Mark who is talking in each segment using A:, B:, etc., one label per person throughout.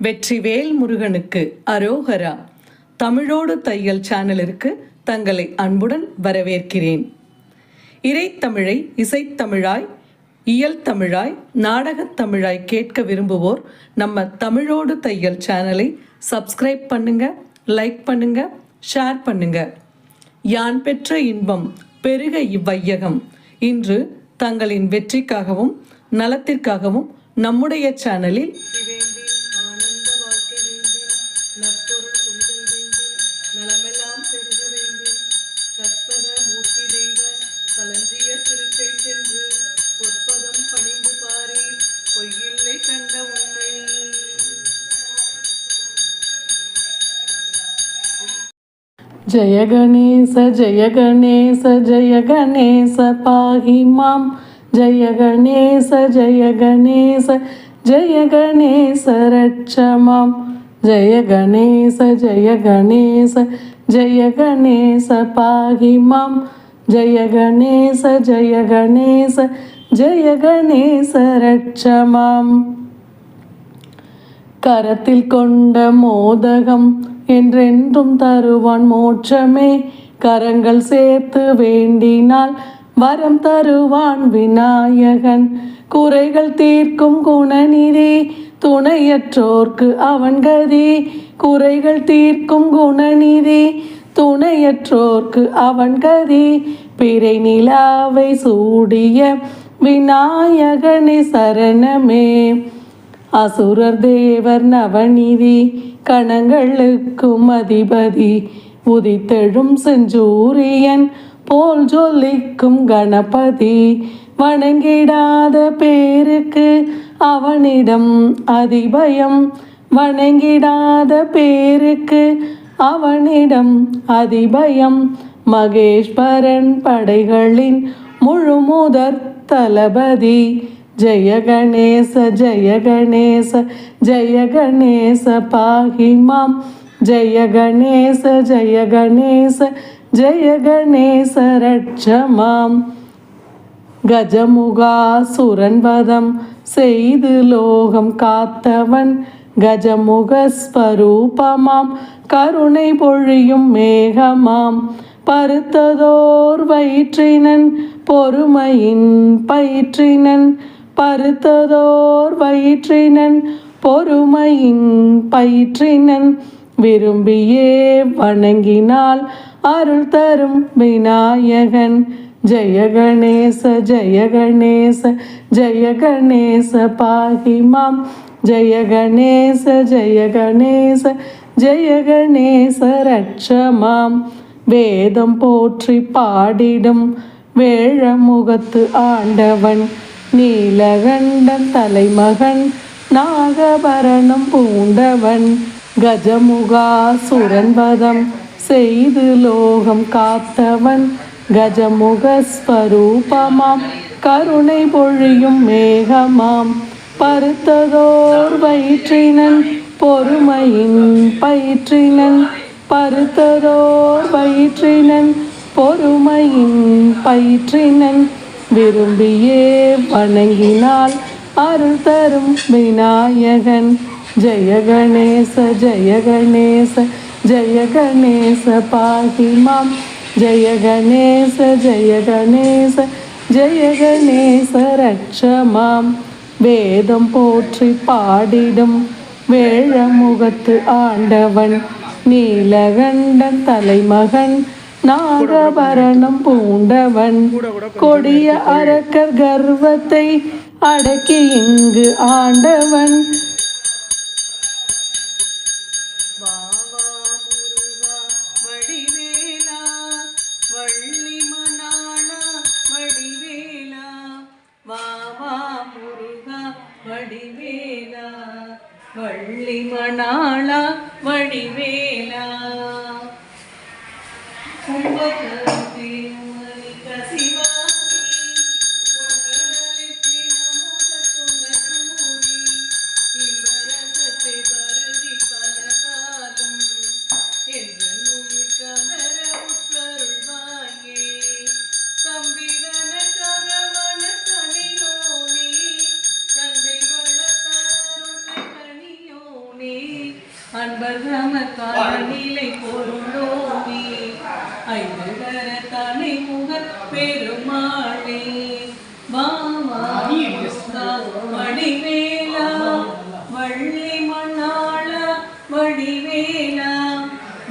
A: வெற்றிவேல் முருகனுக்கு அரோகரா. தமிழோடு தையல் சேனலிற்கு தங்களை அன்புடன் வரவேற்கிறேன். இறைத்தமிழை இசைத்தமிழாய், இயல் தமிழாய், நாடகத் தமிழாய் கேட்க விரும்புவோர் நம்ம தமிழோடு தையல் சேனலை சப்ஸ்கிரைப் பண்ணுங்க, லைக் பண்ணுங்க, ஷேர் பண்ணுங்க. யான் பெற்ற இன்பம் பெருக இவ்வையகம். இன்று தங்களின் வெற்றிக்காகவும் நலத்திற்காகவும் நம்முடைய சேனலில்
B: जय गणेश जय गणेश जय गणेश पाहि मां. जय गणेश जय गणेश जय गणेश रक्ष मां. जय गणेश जय गणेश जय गणेश पाहि मां. जय गणेश जय गणेश जय गणेश रक्ष मां. கரத்தில் கொண்ட மோதகம் என்றென்றும் தருவான் மோட்சமே. கரங்கள் சேர்த்து வேண்டினால் வரம் தருவான் விநாயகன். குறைகள் தீர்க்கும் குணநிதி, துணையற்றோர்க்கு அவன் கதி. குறைகள் தீர்க்கும் குணநிதி, துணையற்றோர்க்கு அவன் கதி. பிறை நிலாவை சூடிய விநாயகனே சரணமே. அசுரர் தேவர் நவநிதி, கணங்களுக்கும் அதிபதி. உதித்தெழும் செஞ்சூரியன் போல் ஜொலிக்கும் கணபதி. வணங்கிடாத பேருக்கு அவனிடம் அதிபயம். வணங்கிடாத பேருக்கு அவனிடம் அதிபயம். மகேஸ்வரன் படைகளின் முழுமுதற் தளபதி. जय गणेश जय गणेश जय गणेश पाहि मां. जय गणेश जय गणेश जय गणेश रक्ष मां. கஜமுகாசுரன் வதம் செய்து லோகம் காத்தவன். கஜமுகஸ்வரூபமாம் கருணை பொழியும் மேகமாம். பருத்ததோர் வயிற்றினன் பொறுமையின் பயிற்றினன். பருத்ததோர் வயிற்றினன் பொறுமையின் பயிற்றினன். விரும்பியே வணங்கினால் அருள் தரும் விநாயகன். ஜெய கணேச ஜெய கணேச ஜெய கணேச பாஹி மாம். ஜெய கணேச ஜெய கணேச ஜெய கணேச ரக்ஷ மாம். வேதம் போற்றி பாடிடும் வேழமுகத்து ஆண்டவன். நீலகண்டன் தலைமகன் நாகபரணம் பூண்டவன். கஜமுகாசுரன் வதம் செய்து லோகம் காத்தவன். கஜமுகஸ்வரூபமாம் கருணை பொழியும் மேகமாம். பருத்ததோர் வயிற்றினன் பொறுமையின் பயிற்றினன். பருத்ததோர் வயிற்றினன் பொறுமையின் பயிற்றினன். விரும்பியே வணங்கினால் அருள் தரும் விநாயகன். ஜெய கணேச ஜெய கணேச ஜெய கணேச பாஹி மாம். ஜெய கணேச ஜெய கணேச ஜெய கணேச ரக்ஷ மாம். வேதம் போற்றி பாடிடும் வேழமுகத்து ஆண்டவன். நீலகண்டன் தலைமகன் நாகபரணம் பூண்டவன். கொடிய அரக்கர் கர்வத்தை அடக்கி இங்கு ஆண்டவன்.
A: வள்ளி மணாளா வடிவேலா. தந்தை வளர்த்தாருள் கனியோனே. அன்பர் நமக்கான நிலை பொருளோமே ஐவர தனை முகர் பெருமாளே வாவா வடிவேலா வள்ளி மண்ணாளா வடிவேலா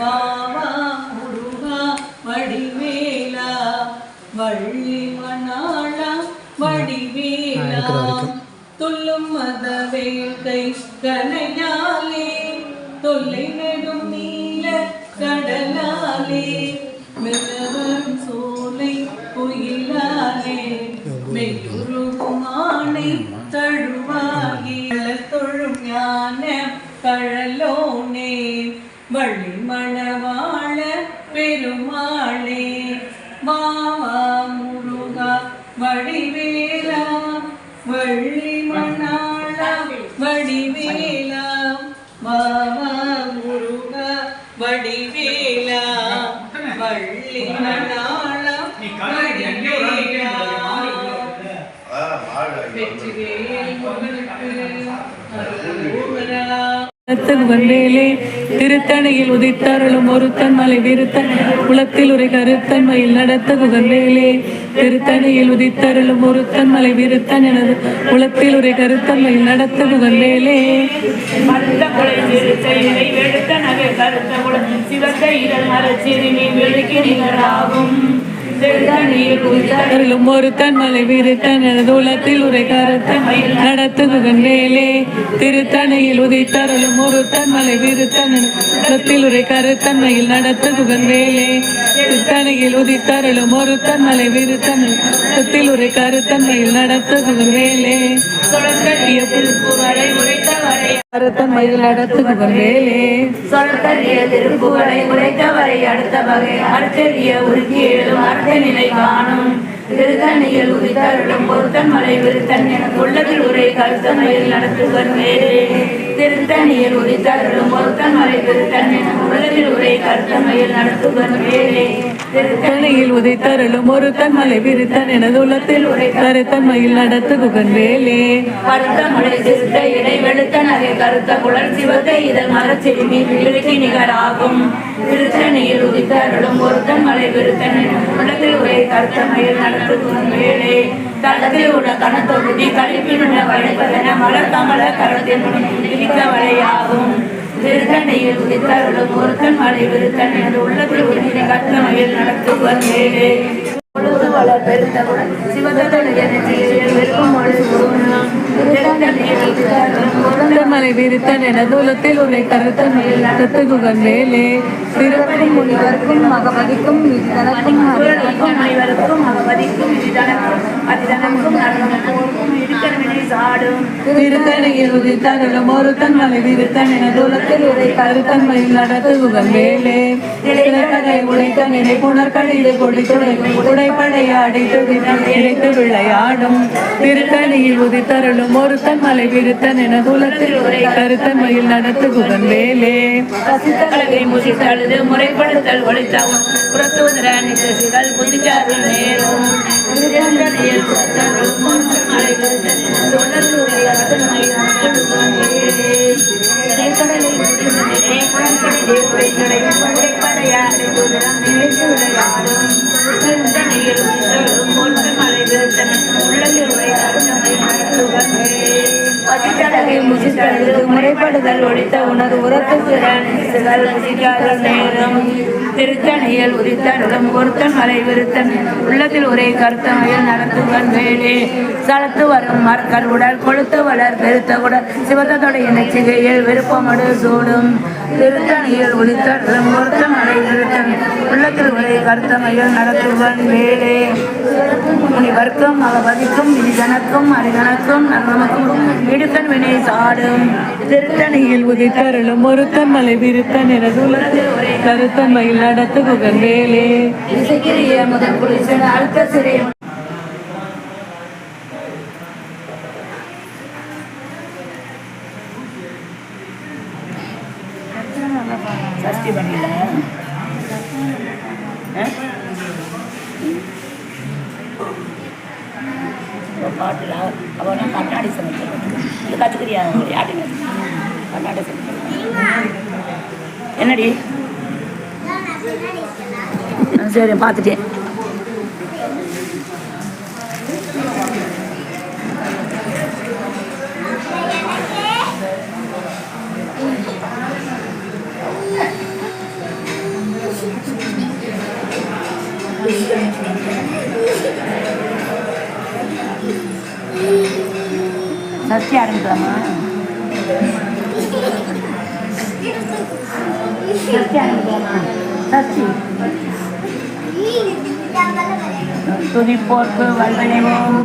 A: வாவா முருகா வடிவேலா வள்ளி மண்ணாளா வடிவேலா துள்ளும் மத வேள்கை கனையாலே தொல்லை நெடும் நீல கடலாலே மெல்லவரும் சோலை குயிலாலே மெய்யுருகுமானை தழுவாகி தொழும் ஞான கழலோனே வள்ளி மணவாள பெருமாளே மாவா முருகா வடிவேலா வள்ளி மணாளா வடிவேலா மாவா முருகா வடிவேலா வள்ளி மணாளா வடிவேலா வெற்றிவேல் முருகனுக்கு அரோகரா.
B: வந்தேலே திருத்தணையில் உதித்தருளும் ஒருத்தன் மலை விருத்தன் குளத்தில் உரை கருத்தன்மையில் நடத்த குகந்தேலே திருத்தணையில் உதித்தருளும் ஒருத்தன் மலை விருத்தன் எனது குளத்தில் உரை கருத்தன்மையில் நடத்த குகந்தேலே திருத்தணியில் ஒருத்தன் மலை விருத்தன் எனது உலத்தில் உரை கருத்தன்மை நடத்து குகந்தேலே திருத்தணையில் உதித்தருளும் ஒருத்தன் மலை விருத்தன் உலத்தில் உரை கருத்தன்மையில் நடத்து குகந்தேலே திருத்தணையில் உதித்தருளும் ஒருத்தன் மலை விருத்தன் உலத்தில் உரை கருத்தன்மையில் நடத்து குகந்தேலே கருத்தன்மையில் நடத்து குகந்தேலே
C: சொற்கரிய திருப்புகளை உரைத்தவரை அடுத்த வகை அர்த்தரிய உருக்கி எழும் அர்த்த நிலை காணும் திருத்தணியில் உதித்தருளும் பொருத்தன் மலை விருத்தன் என உள்ளதில் உரை கருத்தமையில் நடத்துவர் வேறு திருத்தணியில் உதித்தருளும் பொருத்தன் மலை விருத்தன் என உள்ளதில் உரை கருத்தமையில் நடத்துவர் வேறு
B: திருத்தணியில் உதித்தருளும் ஒருத்தன் மலை விருத்தன் எனது உள்ளத்தில் உரை கருத்தன்மையில் நடத்து குகந்தேலே
C: பருத்த மலை சிறுத்த இடை வெளுத்த நகை கருத்த குழல் சிவத்த இதழ் மரச்சிறுமி விழுக்கி நிகராகும் திருத்தணியில் உதித்தருளும் ஒருத்தன் மலை விருத்தன் என உள்ளத்தில் உரை கருத்தமையில் நடத்துவர் வேறு தளத்தில் உள்ள கணத்தொகுதி கழிப்பினுள்ள வளைப்பதென மலர் கமல கரத்தில் விழிக்க வளையாகும் திருத்தணியில் உதித்தருளும் ஒருத்தன் மலை விருத்தன் என்று உள்ளத்தில் உறுதியை கற்றமையில் நடத்துவர் வேறு பொழுது வளர் பெருத்தவுடன்
B: மலை விருத்தன் என தூலத்தில் உரை கருத்தன்மையில் நடத்து குகந்தேலே திருப்பதி
C: முனிவருக்கும் மகபதிக்கும் இதனக்கும் முனிவருக்கும் மகபதிக்கும் அதிதனக்கும் நடனக்கும் இருக்கவினை சாடும்
B: திருத்தணியில் உதித்தருளும் ஒருத்தன் மலை விருத்தன் என தூலத்தில் உரை கருத்தன்மையில் நடத்து குகந்தேலே திரைக்கடை உடைத்த நிலை புனர்கடிது கொடித்துடை உடைப்படையாடி இணைத்து விளையாடும் திருத்தணியில் உதித்தருளும் ஒருத்தன் மலை விருத்தன் என தூலத்தில் உரை கருத்தன்மையில் நடத்து குகந்தேலே
C: கலகை முசித்தழுது முறைப்படுத்தல் ஒழித்தவும் புறத்துவதர நிகழ்ச்சிகள் புதிச்சார்கள் நேரும் முறைப்படுதல் ஒழித்த உனது உரத்துகள் நேரம் திருத்தணியில் உதித்தருளும் ஒருத்தன் மலை விருத்தன் உள்ளத்தில் ஒரே கருத்தமையில் நடத்துவன் வேலே சலத்து வரும் மற்கள் உடல் கொளுத்து வளர் பெருத்த உடல் சிவத்தோடைய நெச்சிகையில் விருப்பமடு சூடும் திருத்தணியில் உதித்தருளும் ஒருத்தன் மலை விருத்தன் உள்ளத்தில் ஒரே கருத்தமையில் நடத்துவன் வேலே முனிவர்க்கும் மகபதிக்கும் வினிதனக்கும் அரிதனக்கும் நன்னமக்கும் இடுக்கன் வினை சாடும்
B: திருத்தணியில் உதித்தருளும் ஒருத்தன் மலை விருத்தன் என தூலத்தில் ஒரே கருத்தன்மையில் நடத்து குகந்தேலே
C: இசைக்கிரிய முதல் குளிசன் அழுத்த சிறை சஷ்டி பண்ணில பாட்டில் அவனா கண்ணாடி சமைச்சு இது கற்றுக்கிறியா யாருங்க கண்ணாடி சமைச்சு என்னடி? சரி பார்த்துட்டேன். சஷ்டி ஆரம்பிக்கலாமா? சஷ்டி ஆரம்பிக்கலாமா? சஷ்டி துணி போர்க்கு வல்வனைவோம்.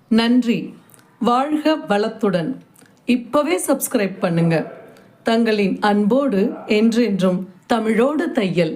B: நன்றி. வாழ்க வளத்துடன். இப்பவே சப்ஸ்கிரைப் பண்ணுங்க. தங்களின் அன்போடு என்றென்றும் தமிழோடு தையல்.